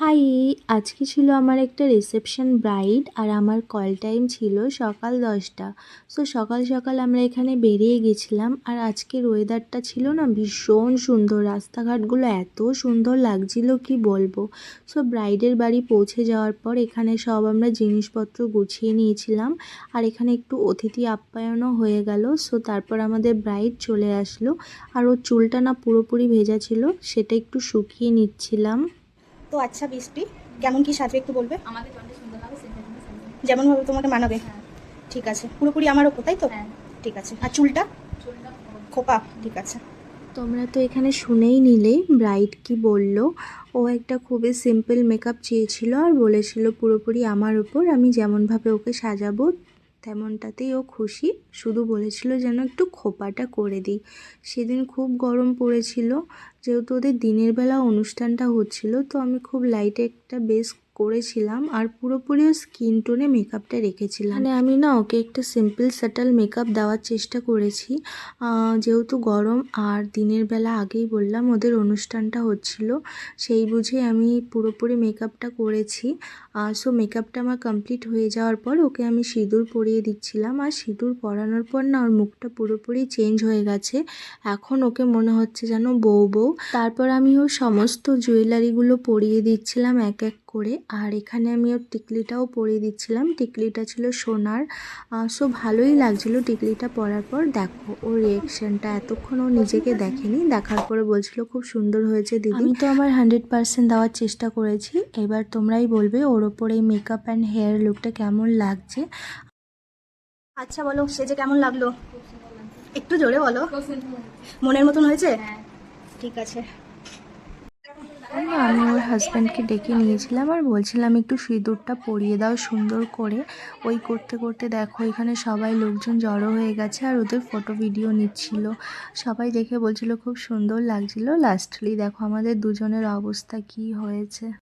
High, আজকে ছিল আমার একটা রিসেপশন ব্রাইড আর আমার কল টাইম ছিল সকাল 10টা। সো সকাল সকাল আমরা এখানে বেরিয়ে গেছিলাম। আর আজকের ওয়েদারটা ছিল না ভীষণ সুন্দর, রাস্তাঘাটগুলো এত সুন্দর লাগছিল কি বলবো। সো ব্রাইডের বাড়ি পৌঁছে যাওয়ার পর এখানে সব আমরা জিনিসপত্র গুছিয়ে নিয়েছিলাম আর এখানে একটু অতিথি আপ্যায়নও হয়ে গেল। সো তারপর আমাদের ব্রাইড চলে আসলো আর ওর চুলটা না পুরোপুরি ভেজা ছিল, সেটা একটু শুকিয়ে নিচ্ছিলাম। তো আচ্ছা বৃষ্টি, কেমন কি সাজবে একটু বলবে? আমাকে যতটা সুন্দর লাগে সেভাবে সাজিয়ে। যেমন ভাবে তোমাকে মানাবে। হ্যাঁ। ঠিক আছে, পুরোপুরি আমার ওপর, তাই তো? হ্যাঁ। ঠিক আছে। আর চুলটা চুলটা খোপা, ঠিক আছে। তোমরা তো এখানে শুনেই নিলে ব্রাইড কি বলল। ও একটা খুবই সিম্পল মেকআপ চেয়েছিল আর বলেছিল পুরোপুরি আমার উপর, আমি যেমনভাবে ওকে সাজাবো তেমনটাতেই ও খুশি। শুধু বলেছিল যেন একটু খোপাটা করে দিই। সেদিন খুব গরম পড়েছিল, যেহেতু ওদের দিনের বেলা অনুষ্ঠানটা হচ্ছিল, তো আমি খুব লাইট একটা বেস করেছিলাম আর পুরোপুরি ও স্কিন টোনে মেকআপটা রেখেছিলাম। মানে আমি না ওকে একটা সিম্পল স্যাটেল মেকআপ দেওয়ার চেষ্টা করেছি, যেহেতু গরম আর দিনের বেলা, আগেই বললাম ওদের অনুষ্ঠানটা হচ্ছিল, সেই বুঝে আমি পুরোপুরি মেকআপটা করেছি। সো মেকআপটা আমার কমপ্লিট হয়ে যাওয়ার পর ওকে আমি সিঁদুর পরিয়ে দিচ্ছিলাম। আর সিঁদুর পরানোর পর না ওর মুখটা পুরোপুরি চেঞ্জ হয়ে গেছে, এখন ওকে মনে হচ্ছে যেন বউ বউ। তারপর আমি ওর সমস্ত জুয়েলারিগুলো পরিয়ে দিচ্ছিলাম এক এক করে। আর এখানে আমি ওর টিকলিটাও পরিয়ে দিচ্ছিলাম, টিকলিটা ছিল সোনার। সো ভালোই লাগছিলো টিকলিটা পরার পর। দেখো ওর রিয়েকশানটা, এতক্ষণ ও নিজেকে দেখেনি, দেখার পরে বলছিল খুব সুন্দর হয়েছে দিদি। আমি তো আমার 100% দেওয়ার চেষ্টা করেছি, এবার তোমরাই বলবে ওর ওপর এই মেকআপ অ্যান্ড হেয়ার লুকটা কেমন লাগছে। আচ্ছা বলো, সেজে কেমন লাগলো? খুব সুন্দর লাগছে। একটু জোরে বলো। খুব সুন্দর লাগছে। মনের মতন হয়েছে? হ্যাঁ। ঠিক আছে। আমি ওর হাজব্যান্ডকে ডেকে নিয়েছিলাম আর বলছিলাম একটু সিঁদুরটা পরিয়ে দাও সুন্দর করে। ওই করতে করতে দেখো এখানে সবাই লোকজন জড়ো হয়ে গেছে আর ওদের ফটো ভিডিও নিচ্ছিল। সবাই দেখে বলছিল খুব সুন্দর লাগছিল। লাস্টলি দেখো আমাদের দুজনের অবস্থা কি হয়েছে।